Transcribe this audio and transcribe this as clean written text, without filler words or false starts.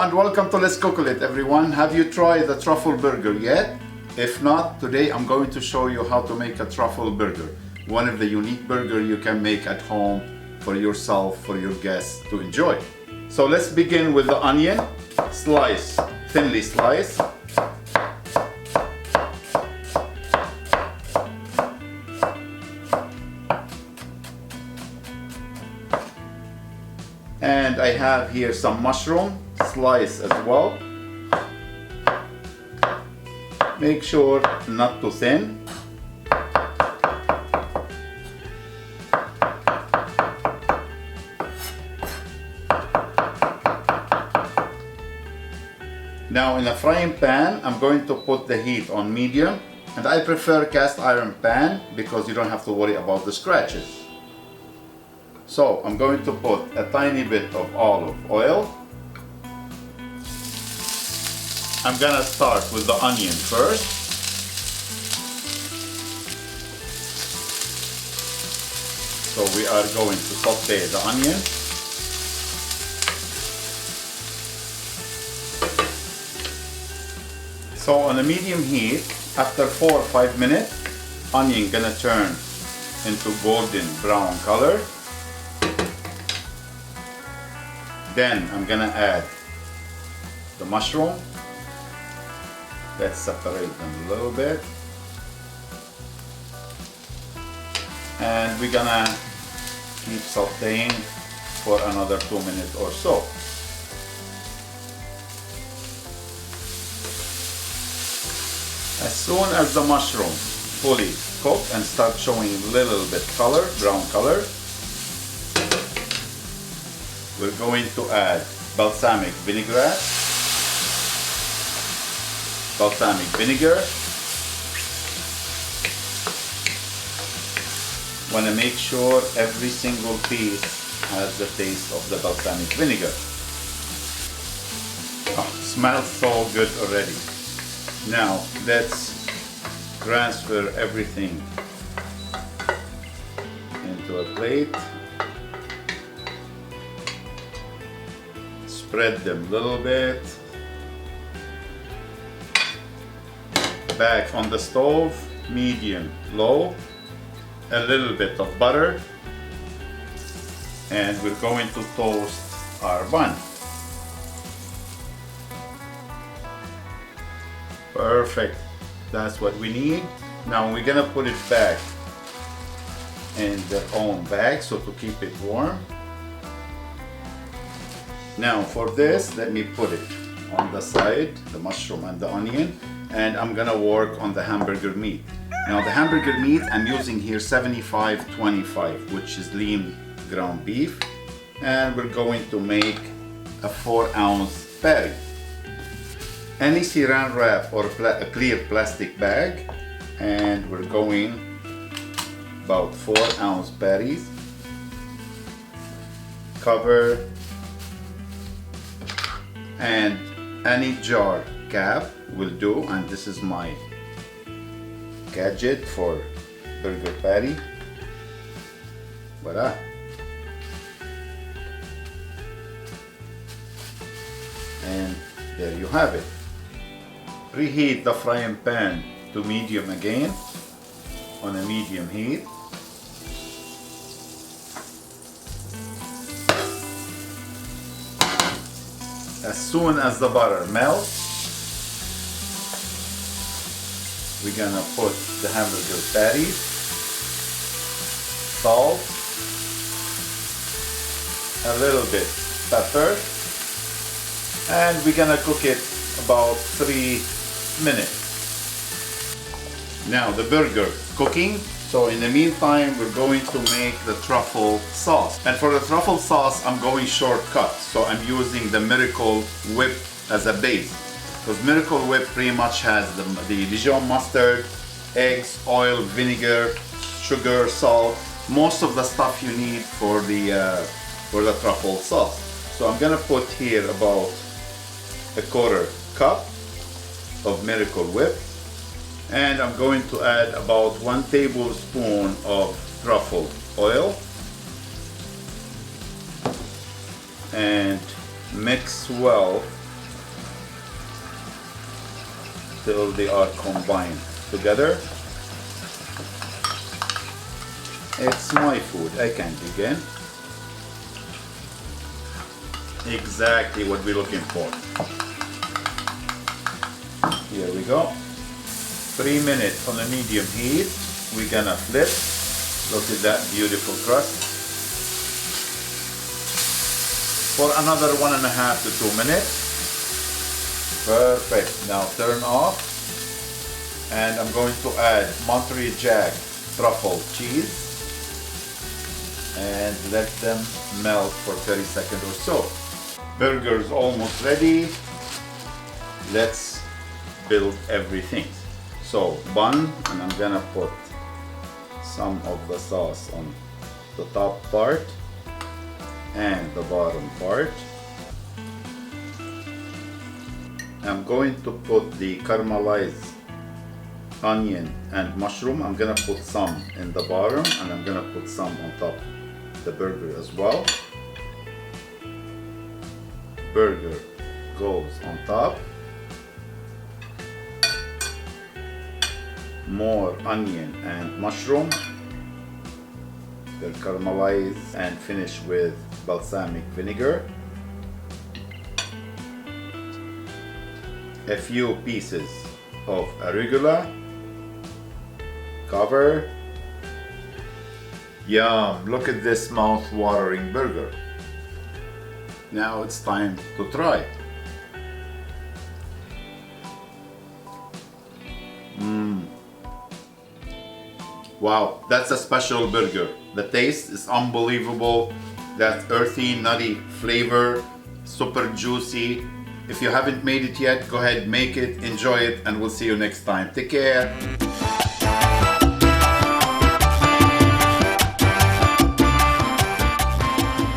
and welcome to Let's Cook It, everyone. Have you tried the truffle burger yet? If not, today I'm going to show you how to make a truffle burger. One of the unique burgers you can make at home for yourself, for your guests to enjoy. So let's begin with the onion. Slice, thinly slice. And I have here some mushroom, slice as well. Make sure not too thin. Now in a frying pan, I'm going to put the heat on medium, and I prefer cast iron pan because you don't have to worry about the scratches. So I'm going to put a tiny bit of olive oil. I'm gonna start with the onion first. So we are going to saute the onion. So on a medium heat, after 4 or 5 minutes, onion gonna turn into golden brown color. Then I'm gonna add the mushroom. Let's separate them a little bit. And we're gonna keep sauteing for another 2 minutes or so. As soon as the mushroom fully cooked and start showing a little bit color, brown color, we're going to add balsamic vinaigrette, balsamic vinegar. Want to make sure every single piece has the taste of the balsamic vinegar. Oh, smells so good already. Now let's transfer everything into a plate. Spread them a little bit. Back on the stove, medium, low. A little bit of butter. And we're going to toast our bun. Perfect. That's what we need. Now we're gonna put it back in their own bag so to keep it warm. Now for this, let me put it on the side, the mushroom and the onion, and I'm gonna work on the hamburger meat. Now the hamburger meat, I'm using here 75-25, which is lean ground beef, and we're going to make a 4-ounce patty. Any saran wrap or a clear plastic bag, and we're going about 4-ounce patties. Cover. And any jar cap will do, and this is my gadget for burger patty. Voila! And there you have it. Preheat the frying pan to medium again, on a medium heat. As soon as the butter melts, we're gonna put the hamburger patties, salt, a little bit pepper, and we're gonna cook it about 3 minutes. Now the burger cooking. So in the meantime, we're going to make the truffle sauce. And for the truffle sauce, I'm going shortcut. So I'm using the Miracle Whip as a base. Because Miracle Whip pretty much has the Dijon mustard, eggs, oil, vinegar, sugar, salt, most of the stuff you need for the truffle sauce. So I'm gonna put here about a 1/4 cup of Miracle Whip. And I'm going to add about 1 tablespoon of truffle oil and mix well till they are combined together. It's my food, I can begin. Exactly what we're looking for. Here we go. 3 minutes on a medium heat. We're gonna flip. Look at that beautiful crust. For another 1.5 to 2 minutes. Perfect. Now turn off. And I'm going to add Monterey Jack truffle cheese. And let them melt for 30 seconds or so. Burger's almost ready. Let's build everything. So bun, and I'm gonna put some of the sauce on the top part and the bottom part. I'm going to put the caramelized onion and mushroom. I'm gonna put some in the bottom and I'm gonna put some on top of the burger as well. Burger goes on top. More onion and mushroom. They're caramelized and finish with balsamic vinegar. A few pieces of arugula. Cover. Yum! Look at this mouth-watering burger. Now it's time to try. Wow, that's a special burger. The taste is unbelievable. That earthy, nutty flavor, super juicy. If you haven't made it yet, go ahead, make it, enjoy it, and we'll see you next time. Take care.